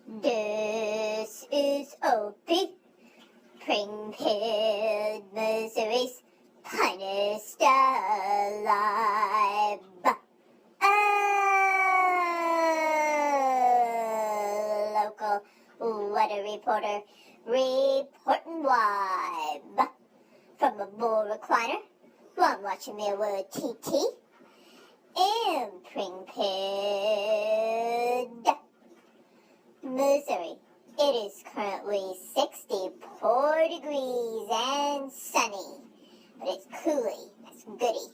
This is Opie, Springfield, Missouri's finest alive. A local weather reporter reporting live from a bull recliner while I'm watching Millwood TT in Springfield, Missouri. It is currently 64 degrees and sunny, but it's coolie. That's goody.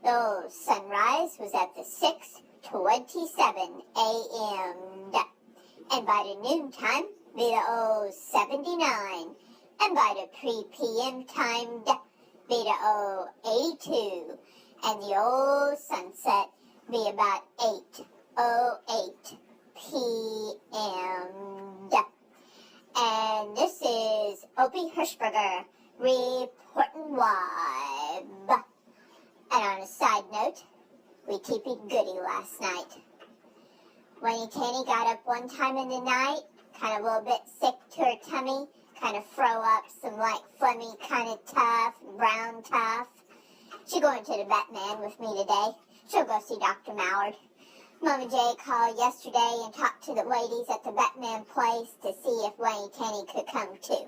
The sunrise was at the 6:27 a.m. and by the noontime, be the 79, and by the pre-p.m. time, be the 82, and the sunset be about 8:08 p.m. And this is Opie Hirschberger reporting live. And on a side note, we TP'd goody last night. Wayne Tanny got up one time in the night, kind of a little bit sick to her tummy, kind of throw up some like phlegmy, kind of tough, brown tough. She's going to the vet man with me today. She'll go see Dr. Mallard. Mama J called yesterday and talked to the ladies at the Batman place to see if Wayne Tanny could come too.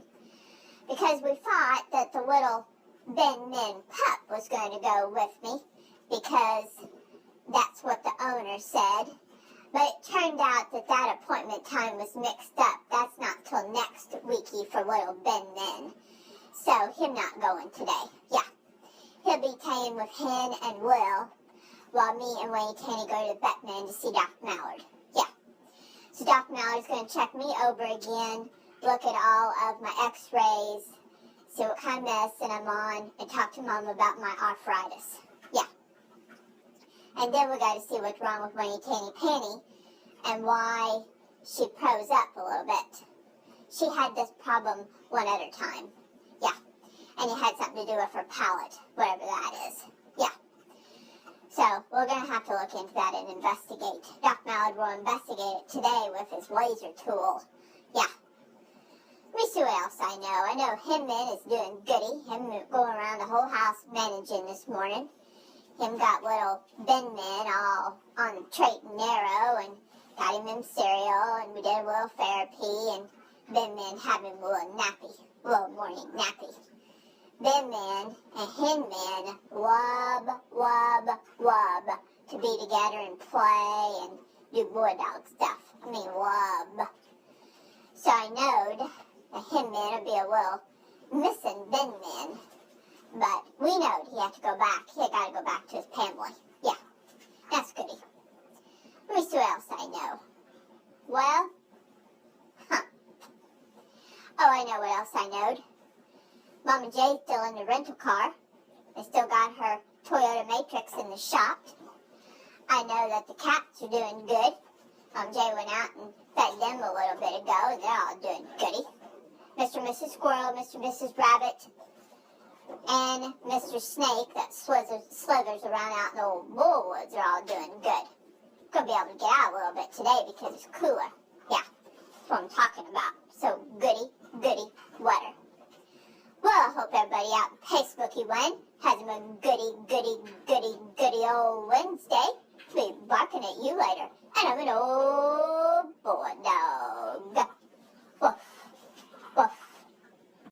Because we thought that the little Ben Min pup was going to go with me because that's what the owner said. But it turned out that that appointment time was mixed up. That's not till next weeky for little Ben Min. So him not going today. Yeah. He'll be staying with Hen and Will while me and Wayne Tanny go to the Batman to see Dr. Mallard. Yeah. So Dr. Mallard's going to check me over again, look at all of my x-rays, see what kind of medicine I'm on, and talk to Mom about my arthritis. Yeah. And then we got to see what's wrong with Wayne Tanny Penny and why she froze up a little bit. She had this problem one other time. Yeah. And it had something to do with her palate, whatever that is. Yeah. So, we're going to have to look into that and investigate. Doc Mallard will investigate it today with his laser tool. Yeah. Let me see what else I know. I know Hinman is doing goody. Him going around the whole house managing this morning. Him got little Ben Man all on the trait and narrow and got him in cereal and we did a little therapy and Ben Man having a little nappy, a little morning nappy. Ben Man and Hen Man love to be together and play and do boy dog stuff. I mean, love. So I knowed that Hen Man would be a little missing Ben Man. But we knowed he had to go back. He had got to go back to his family. Yeah, that's goody. Let me see what else I know. Well, Oh, I know what else I knowed. Mama J's still in the rental car. They still got her Toyota Matrix in the shop. I know that the cats are doing good. Mama J went out and fed them a little bit ago, and they're all doing goody. Mr. and Mrs. Squirrel, Mr. and Mrs. Rabbit, and Mr. Snake that slithers around out in the old bullwoods are all doing good. Gonna be able to get out a little bit today because it's cooler. Yeah, that's what I'm talking about. So goody weather. Well, I hope everybody out in Facebooky land has a goody old Wednesday. I'll be barking at you later. And I'm an old boy.